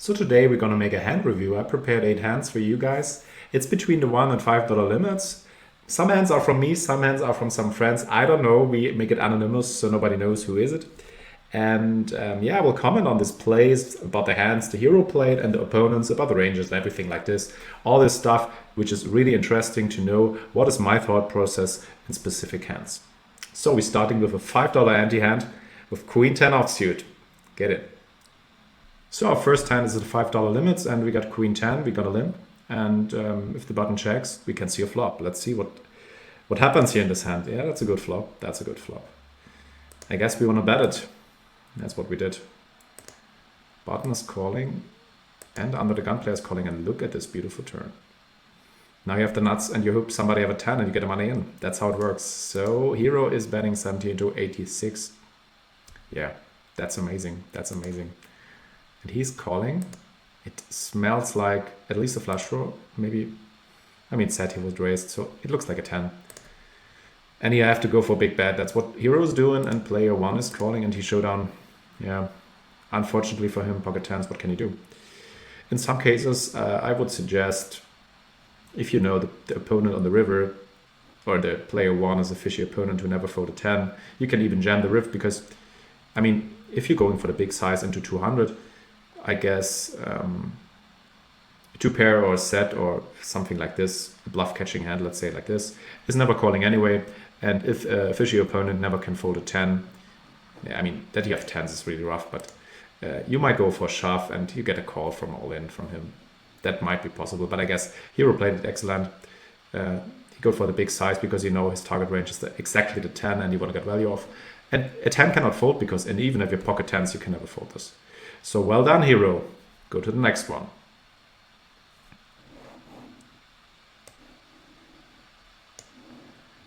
So today we're gonna make a hand review. I prepared 8 hands for you guys. It's between the $1 and $5 limits. Some hands are from me, some hands are from some friends. I don't know, we make it anonymous so nobody knows who is it. And yeah, we'll comment on this plays, about the hands the hero played and the opponents, about the ranges and everything like this. All this stuff, which is really interesting to know what is my thought process in specific hands. So we're starting with a $5 ante-hand with Queen 10 offsuit. Get it. So our first hand is at $5 limits and we got Queen 10, we got a limp. And if the button checks, we can see a flop. Let's see what happens here in this hand. Yeah, that's a good flop. That's a good flop. I guess we want to bet it. That's what we did. Button is calling and under the gun player is calling, and look at this beautiful turn. Now you have the nuts and you hope somebody have a 10 and you get the money in. That's how it works. So hero is betting 70 into 86. Yeah, that's amazing. That's amazing. And he's calling. It smells like at least a flush draw. Maybe, I mean, said he was raised, so it looks like a 10. And you have to go for a big bet. That's what hero is doing, and player 1 is calling, and he showdown. Yeah, unfortunately for him, pocket 10s, what can he do? In some cases, I would suggest, if you know the opponent on the river, or the player 1 is a fishy opponent who never folded 10, you can even jam the riff, because, I mean, if you're going for the big size into 200, I guess 2 pair or a set or something like this, a bluff catching hand, let's say like this, is never calling anyway. And if a fishy opponent never can fold a 10, yeah, I mean, that you have 10s is really rough, but you might go for a shove and you get a call from all in from him. That might be possible, but I guess hero played it excellent. He go for the big size because you know his target range is exactly the 10 and you want to get value off. And a 10 cannot fold because, and even if you pocket 10s, you can never fold this. So well done, hero. Go to the next one.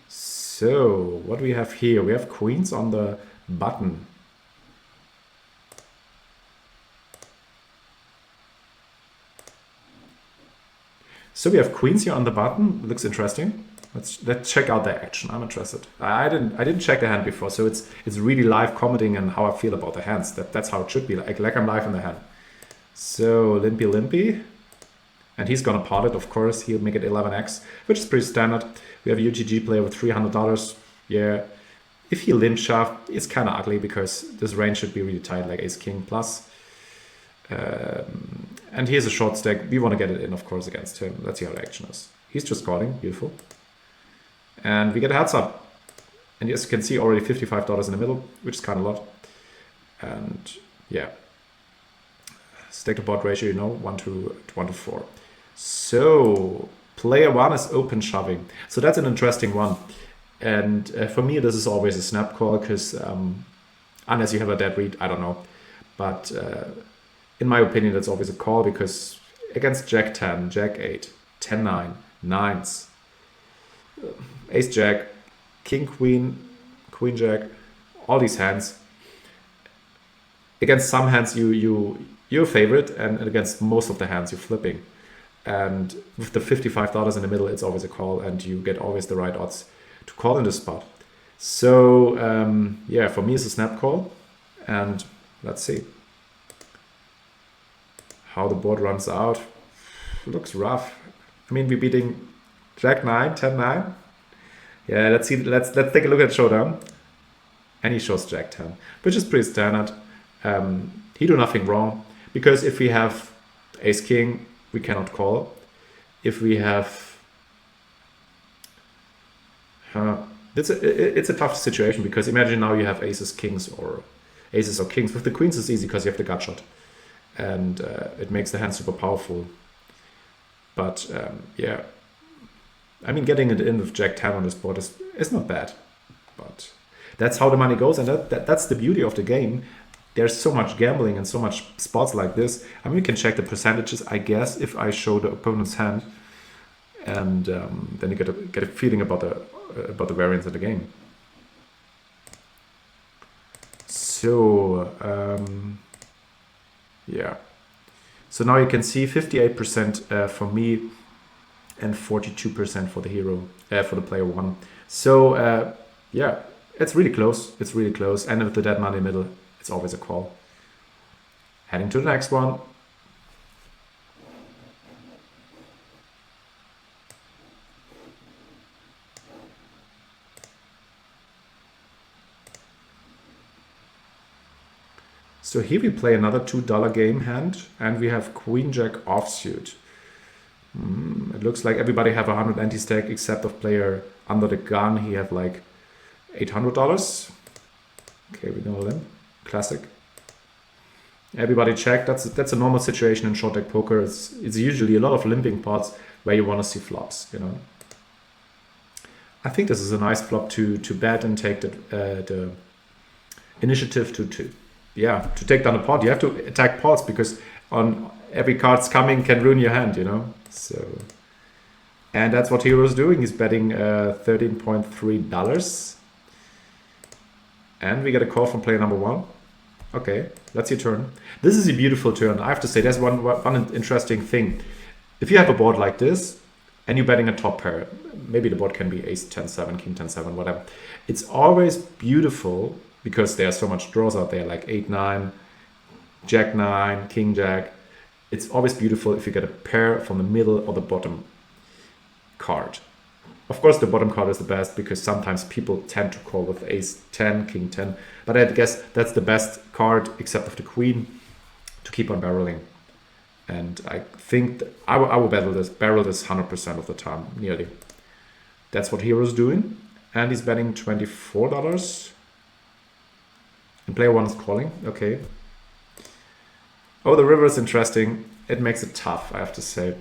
So what we have here, we have queens on the button. So we have queens here on the button. It looks interesting. Let's check out the action. I'm interested. I didn't check the hand before, so it's really live commenting and how I feel about the hands. That's how it should be, like I'm live in the hand. So limpy, and he's gonna pot it. Of course, he'll make it 11x, which is pretty standard. We have a UGG player with $300. Yeah, if he limp shove, it's kind of ugly because this range should be really tight, like ace king plus. And here's a short stack. We want to get it in, of course, against him. Let's see how the action is. He's just calling. Beautiful. And we get a heads up. And as you can see, already $55 in the middle, which is kind of a lot. And yeah, stack to pot ratio, you know, 1 to 4. So player 1 is open shoving. So that's an interesting one. And for me, this is always a snap call because unless you have a dead read, I don't know. But in my opinion, that's always a call because against Jack 10, Jack 8, 10 9, 9s, Ace Jack, King Queen, Queen Jack, all these hands. Against some hands you're a favorite, and against most of the hands you're flipping. And with the $55 in the middle, it's always a call, and you get always the right odds to call in this spot. So yeah, for me it's a snap call, and let's see how the board runs out. Looks rough. I mean, we're beating Jack 9, 10 9. Yeah, let's see. Let's take a look at showdown. And he shows Jack 10, which is pretty standard. He do nothing wrong because if we have Ace King, we cannot call. If we have, it's a tough situation because imagine now you have aces, kings, or aces or kings. With the queens, it's easy because you have the gut shot, and it makes the hand super powerful. But yeah. I mean, getting it in with Jack 10 on this board is not bad, but that's how the money goes, and that's the beauty of the game. There's so much gambling and so much spots like this. I mean, we can check the percentages, I guess, if I show the opponent's hand, and then you get a feeling about the variance of the game. So yeah, so now you can see 58% for me, and 42% for the hero, for the player 1. So yeah, it's really close. It's really close. And with the dead money in the middle, it's always a call. Heading to the next one. So here we play another $2 game hand, and we have Queen Jack offsuit. It looks like everybody have 100 anti-stack except of player under the gun. He have like $800. Okay, we know them. Classic. Everybody check. That's a normal situation in short deck poker. It's usually a lot of limping pots where you want to see flops, you know. I think this is a nice flop to bet and take the initiative to take down a pot. You have to attack pots because on every card's coming can ruin your hand, you know. So, and that's what Hero's doing. He's betting $13.3. And we get a call from player number 1. Okay, that's your turn. This is a beautiful turn. I have to say, there's one interesting thing. If you have a board like this and you're betting a top pair, maybe the board can be ace 10-7, king 10-7, whatever. It's always beautiful because there are so much draws out there, like 8-9, jack 9, king jack. It's always beautiful if you get a pair from the middle or the bottom card. Of course, the bottom card is the best because sometimes people tend to call with ace 10, king 10. But I guess that's the best card except of the queen to keep on barreling. And I think I will barrel this 100% of the time, nearly. That's what Hero's doing. And he's betting $24. And player 1 is calling. Okay. Oh, the river is interesting. It makes it tough, I have to say.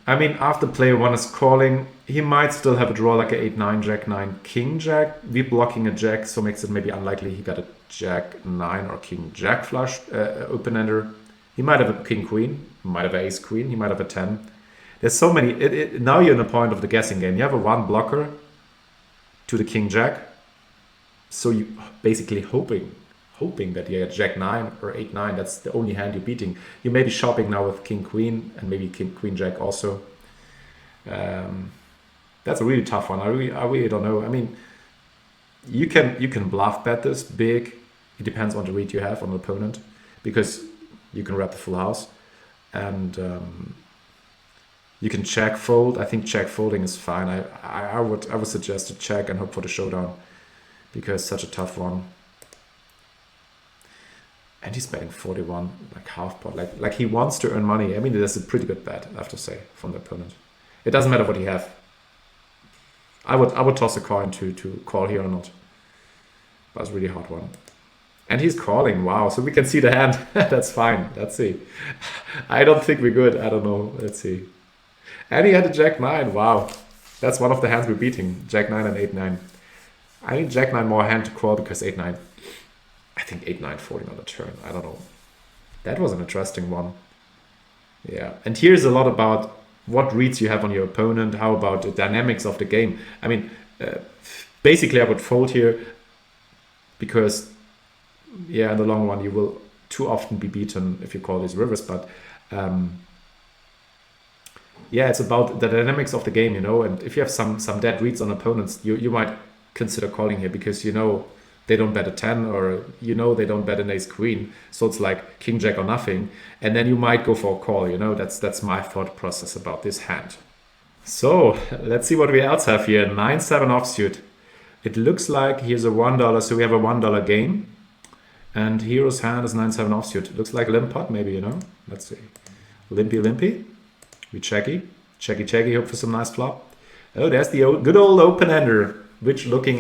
I mean, after player 1 is calling, he might still have a draw like a 8-9, jack 9, king jack. We're blocking a jack, so makes it maybe unlikely he got a jack 9 or king jack flush open-ender. He might have a king queen, he might have an ace queen, he might have a 10. There's so many. Now you're in the point of the guessing game. You have a 1 blocker to the king jack. So you basically hoping that you get jack 9 or 8-9. That's the only hand you're beating. You may be shopping now with king queen and maybe king queen jack also. That's a really tough one. I really don't know. I mean, you can bluff bet this big. It depends on the read you have on the opponent because you can wrap the full house and you can check fold. I think check folding is fine. I would suggest to check and hope for the showdown because such a tough one. And he's betting 41, like half pot, like he wants to earn money. I mean, that's a pretty good bet, I have to say, from the opponent. It doesn't matter what he have. I would toss a coin to call here or not. But it's a really hard one. And he's calling, wow. So we can see the hand. That's fine. Let's see. I don't think we're good. I don't know. Let's see. And he had a jack 9. Wow. That's one of the hands we're beating. Jack 9 and 8-9. I need jack 9 more hand to call because 8-9. I think 8-9 falling on the turn. I don't know. That was an interesting one. Yeah. And here's a lot about what reads you have on your opponent. How about the dynamics of the game? I mean, basically I would fold here because, yeah, in the long run you will too often be beaten if you call these rivers. But yeah, it's about the dynamics of the game, you know. And if you have some dead reads on opponents, you might consider calling here because you know they don't bet a 10 or you know they don't bet an ace queen. So it's like king jack or nothing. And then you might go for a call, you know. That's my thought process about this hand. So let's see what we else have here. 9-7 offsuit. It looks like here's a $1. So we have a $1 game. And Hero's hand is 9-7 offsuit. It looks like limp pot maybe, you know. Let's see. Limpy. We checky. Hope for some nice flop. Oh, there's the good old open-ender, which is looking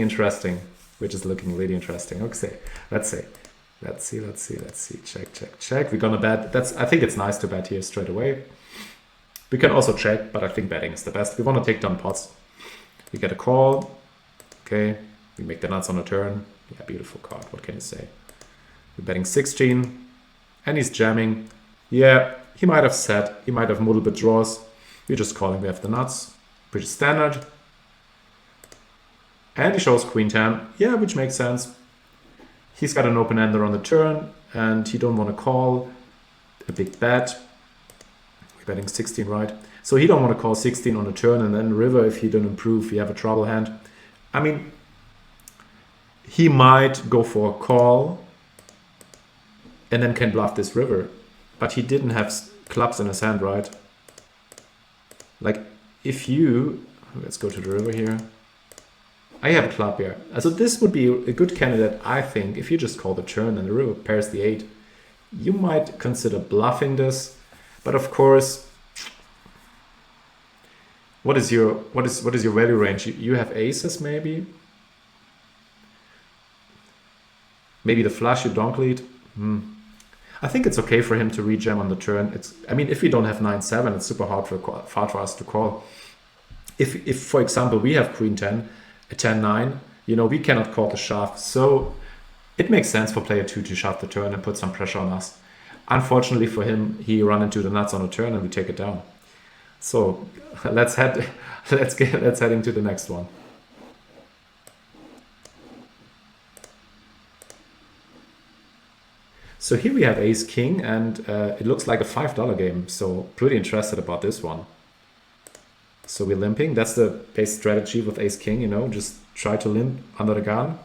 really interesting. Okay, let's see. Check. We're gonna bet. I think it's nice to bet here straight away. We can also check, but I think betting is the best. We want to take down pots. We get a call. Okay, we make the nuts on the turn. Yeah, beautiful card. What can you say? We're betting 16, and he's jamming. Yeah, he might have set. He might have multiple draws. We're just calling. We have the nuts. Pretty standard. And he shows queen 10. Yeah, which makes sense. He's got an open-ender on the turn, and he don't want to call a big bet. We're betting 16, right? So he don't want to call 16 on the turn, and then river, if he don't improve, you have a trouble hand. I mean, he might go for a call and then can bluff this river. But he didn't have clubs in his hand, right? Like, if you... Let's go to the river here. I have a club here. So this would be a good candidate, I think, if you just call the turn and the river pairs the 8. You might consider bluffing this, but of course, what is your value range? You have aces, maybe the flush you donk lead. I think it's okay for him to rejam on the turn. I mean, if we don't have 9-7, it's super hard for us to call. If for example we have queen 10, a 10-9, we cannot call the shove. So it makes sense for player 2 to shove the turn and put some pressure on us. Unfortunately for him, he run into the nuts on the turn and we take it down. So let's head into the next one. So here we have ace king, and it looks like a $5 game. So pretty interested about this one. So we're limping. That's the base strategy with ace king, just try to limp under the gun.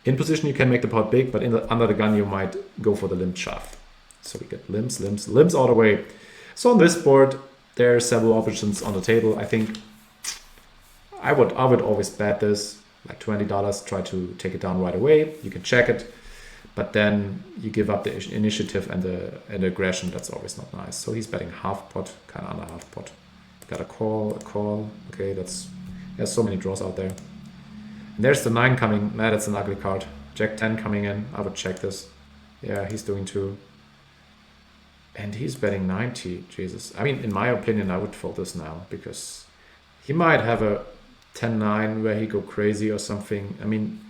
In position you can make the pot big, but under the gun you might go for the limp shove. So we get limps all the way. So on this board there are several options on the table. I think I would always bet this, like $20, try to take it down right away. You can check it, but then you give up the initiative and the aggression. That's always not nice. So he's betting half pot, kind of under half pot. Got a call. Okay, there's so many draws out there. And there's the 9 coming. Nah, that's an ugly card. Jack 10 coming in. I would check this. Yeah, he's doing 2. And he's betting 90. Jesus. I mean, in my opinion, I would fold this now because he might have a 10-9 where he go crazy or something. I mean,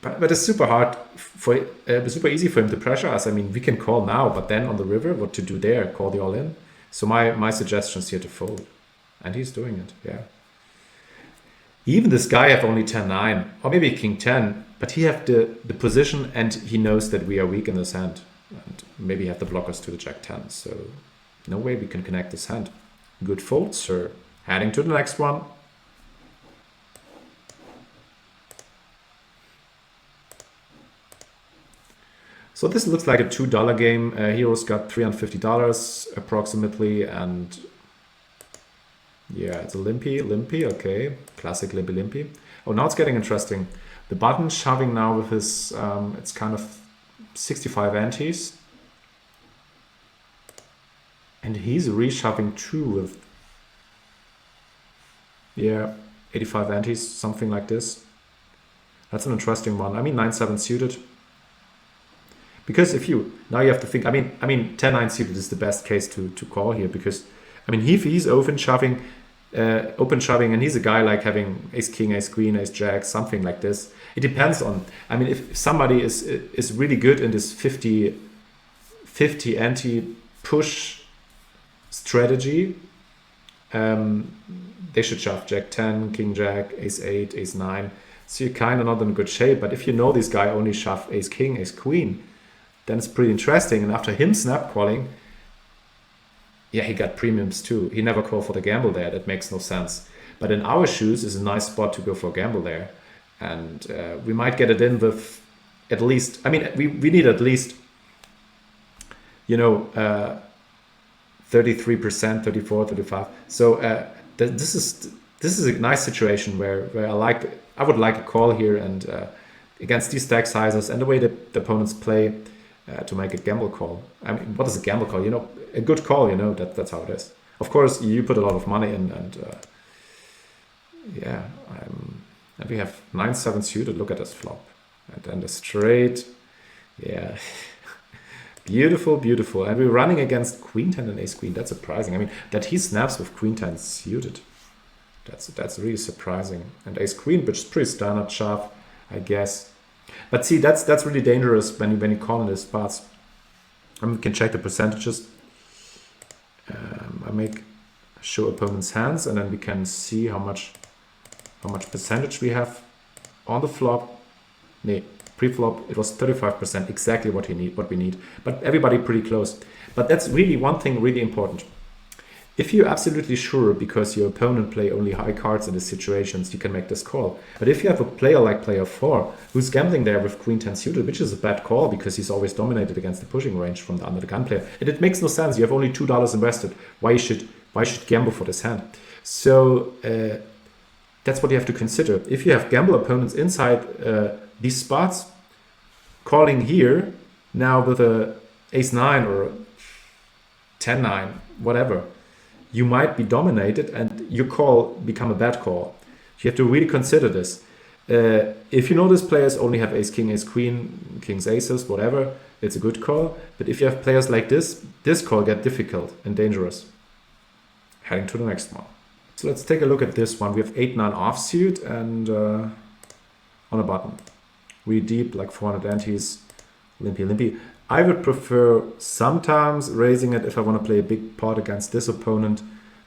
but it's super hard super easy for him to pressure us. I mean, we can call now, but then on the river, what to do there? Call the all in. So my suggestion is here to fold, and he's doing it. Yeah. Even this guy have only 10-9 or maybe king 10, but he have the position and he knows that we are weak in this hand, and maybe have the blockers to the jack 10. So no way we can connect this hand. Good fold, sir. Heading to the next one. So this looks like a $2 game. Heroes got $350 approximately, and yeah, it's a limpy, okay. Classic limpy. Oh, now it's getting interesting. The button shoving now with his, it's kind of 65 antes. And he's reshoving too with, yeah, 85 antes, something like this. That's an interesting one. I mean, 9-7 suited. Because now you have to think, I mean 10-9 suited is the best case to call here, because I mean he's open shoving, and he's a guy like having ace king, ace queen, ace jack, something like this. It depends on, I mean, if somebody is really good in this 50 ante push strategy, they should shove jack 10, king jack, ace 8, ace 9. So you're kind of not in good shape. But if you know this guy only shove ace king, ace queen, then it's pretty interesting. And after him snap calling, yeah, he got premiums too. He never called for the gamble there. That makes no sense. But in our shoes is a nice spot to go for a gamble there. And we might get it in with at least, I mean, we need at least, 33%, 34, 35. So this is a nice situation where I would like a call here, and against these stack sizes and the way that the opponents play, to make a gamble call. I mean, what is a gamble call? A good call, that's how it is. Of course, you put a lot of money in, and yeah, and we have 9-7 suited. Look at this flop, and then the straight, yeah, beautiful. And we're running against queen 10 and ace queen. That's surprising. I mean, that he snaps with queen 10 suited. That's really surprising. And ace queen, which is pretty standard shove, I guess. But see, that's really dangerous when you call in these spots. We can check the percentages. I show opponent's hands, and then we can see how much percentage we have on the flop. Pre-flop it was 35%, exactly what we need. But everybody pretty close. But that's really one thing really important. If you're absolutely sure, because your opponent play only high cards in these situations, you can make this call. But if you have a player like player 4 who's gambling there with queen 10 suited, which is a bad call because he's always dominated against the pushing range from the under the gun player, and it makes no sense. You have only $2 invested. Why you should gamble for this hand? So That's what you have to consider. If you have gamble opponents inside these spots, calling here now with a ace-9 or 10-9, whatever, you might be dominated and your call become a bad call. You have to really consider this. If you know these players only have ace-king, ace-queen, king's aces, whatever, it's a good call. But if you have players like this call get difficult and dangerous. Heading to the next one. So let's take a look at this one. We have 8-9 offsuit and on a button. We deep like 400 antes, limpy. I would prefer sometimes raising it if I want to play a big pot against this opponent,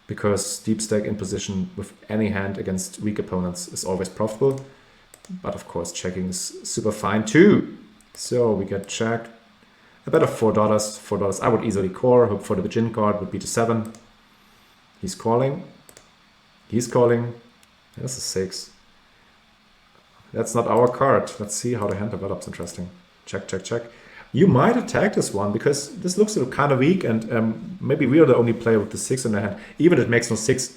because deep stack in position with any hand against weak opponents is always profitable. But of course, checking is super fine too. So we get checked. A bet of $4. $4. I would easily call. Hope for the Virgin card would be to 7. He's calling. He's calling. That's a 6. That's not our card. Let's see how the hand develops. Interesting. Check. You might attack this one because this looks kind of weak, and maybe we are the only player with the 6 in the hand. Even it makes no 6.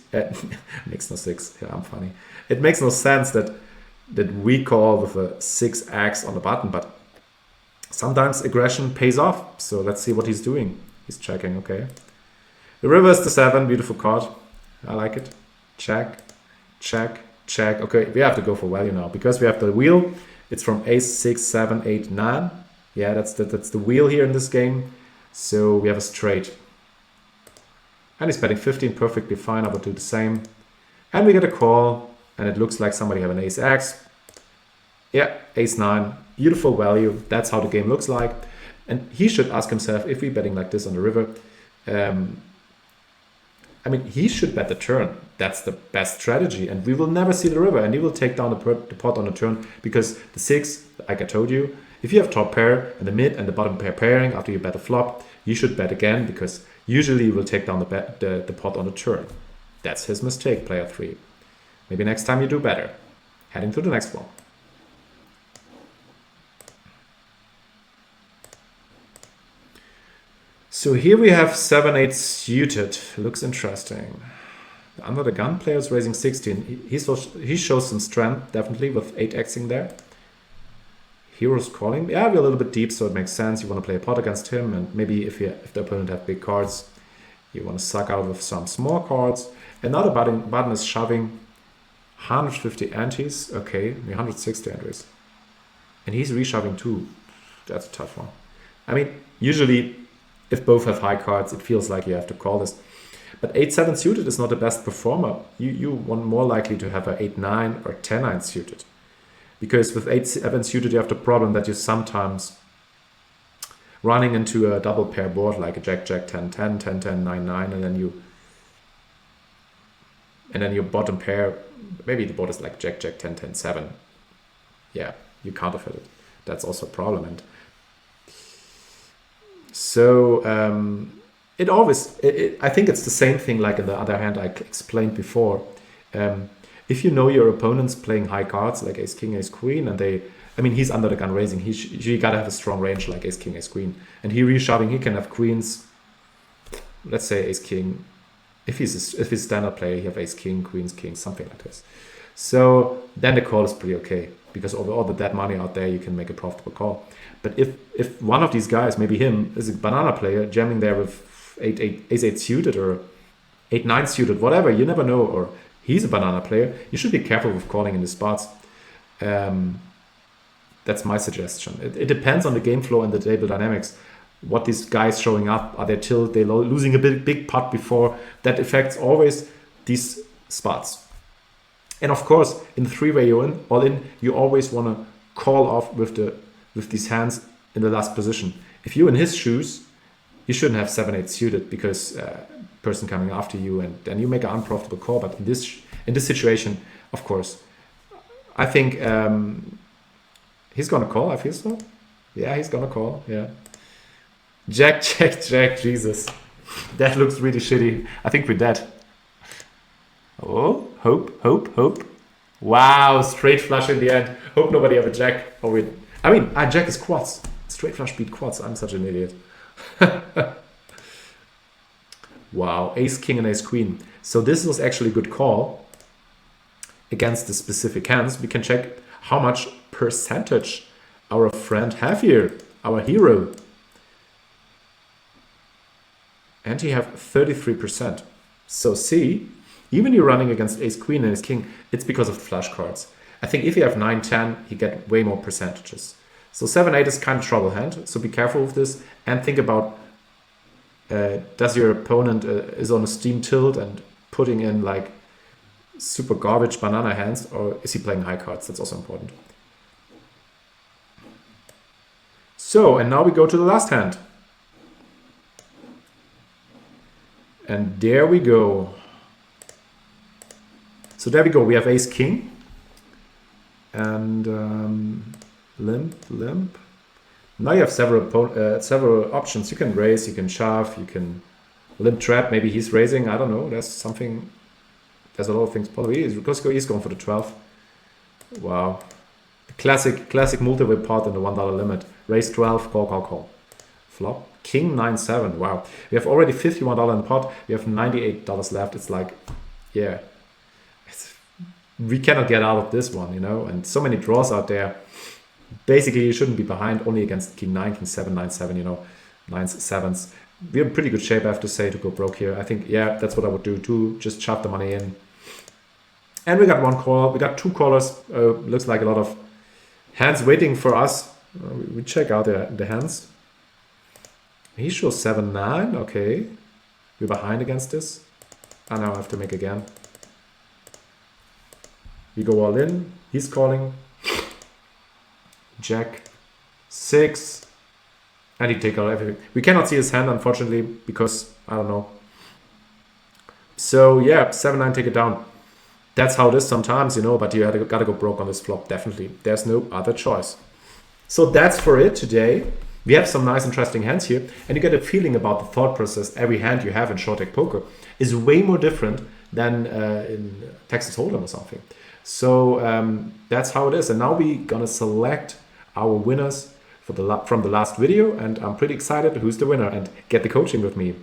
Makes no 6. Yeah, I'm funny. It makes no sense that we call with a 6x on the button, but sometimes aggression pays off. So let's see what he's doing. He's checking. Okay. The river is the 7. Beautiful card. I like it. Check. Okay, we have to go for value now because we have the wheel. It's from ace 6, 7, 8, 9. Yeah, that's the wheel here in this game. So we have a straight. And he's betting 15, perfectly fine. I would do the same. And we get a call, and it looks like somebody have an ace X. Yeah, ace 9. Beautiful value. That's how the game looks like. And he should ask himself, if we're betting like this on the river, I mean, he should bet the turn. That's the best strategy. And we will never see the river. And he will take down the pot on the turn because the 6, like I told you, if you have top pair and the mid and the bottom pair pairing after you bet a flop, you should bet again because usually you will take down the pot on the turn. That's his mistake, player 3. Maybe next time you do better. Heading to the next one. So here we have 7-8 suited. Looks interesting. The under the gun player is raising 16. He shows some strength, definitely, with 8xing there. Hero's calling. Yeah, we're a little bit deep, so it makes sense. You want to play a pot against him, and maybe if the opponent have big cards, you want to suck out with some small cards. Another button is shoving 150 antes. Okay, 160 antes. And he's reshoving too. That's a tough one. I mean, usually, if both have high cards, it feels like you have to call this. But 8-7 suited is not the best performer. You want more likely to have a 8-9 or 10-9 suited. Because with 8-7 suited, you have the problem that you're sometimes running into a double pair board, like a Jack-Jack 10-10, 10-10, 9-9, and then your bottom pair, maybe the board is like Jack-Jack 10-10, 7. Yeah, you counterfeit it. That's also a problem. And so I think it's the same thing like in the other hand I explained before. If you know your opponent's playing high cards like ace king, ace queen, and he's under the gun raising, you gotta have a strong range like ace king, ace queen, and he reshoving, he can have queens, let's say ace king. If he's standard player, he have ace king, queens, kings, something like this. So then the call is pretty okay, because over all the dead money out there, you can make a profitable call. But if one of these guys, maybe him, is a banana player jamming there with ace-8 suited or 8-9 suited, whatever, you never know, or he's a banana player, you should be careful with calling in the spots. That's my suggestion. It depends on the game flow and the table dynamics. What these guys showing up, are they tilt, they're losing a big pot before, that affects always these spots. And of course, in the 3-way you're all in, you always want to call off with these hands in the last position. If you're in his shoes, you shouldn't have 7-8 suited because person coming after you, and then you make an unprofitable call. But in this situation, of course, I think he's gonna call. I feel so. Yeah, he's gonna call. Yeah. Jack, Jesus, that looks really shitty. I think we're dead. Oh, hope. Wow, straight flush in the end. Hope nobody have a jack. Jack is quads. Straight flush beat quads. I'm such an idiot. Wow, ace king and ace queen. So this was actually a good call. against the specific hands, we can check how much percentage our friend have here, our hero. And he have 33%. So see, even you're running against ace queen and ace king, it's because of flush cards. I think if you have 9-10, you get way more percentages. So 7-8 is kind of trouble hand, so be careful with this and think about does your opponent is on a steam tilt and putting in like super garbage banana hands, or is he playing high cards? That's also important. So, and now we go to the last hand. And there we go. So there we go. We have ace king and limp. Now you have several options. You can raise, you can shove, you can limp trap. Maybe he's raising. I don't know. There's something. There's a lot of things. Probably he's going for the 12. Wow. Classic multiple pot in the $1 limit. Raise 12. Call. Flop. King 9-7. Wow. We have already $51 in the pot. We have $98 left. It's like, yeah. We cannot get out of this one, you know. And so many draws out there. Basically, you shouldn't be behind only against King 9, King 7, 9-7, you know. 9-7s. We're in pretty good shape, I have to say, to go broke here. I think, yeah, that's what I would do too. Just shove the money in. And we got one call. We got two callers. Looks like a lot of hands waiting for us. We check out the hands. He shows 7-9. Okay. We're behind against this. And now I have to make again. We go all in. He's calling. Jack 6. And he take out everything. We cannot see his hand, unfortunately, because I don't know. So yeah, 7-9, take it down. That's how it is sometimes, you know, but you gotta go broke on this flop, definitely. There's no other choice. So that's for it today. We have some nice, interesting hands here, and you get a feeling about the thought process. Every hand you have in short deck poker is way more different than in Texas Hold'em or something. So that's how it is. And now we're gonna select our winners from the last video, and I'm pretty excited who's the winner and get the coaching with me.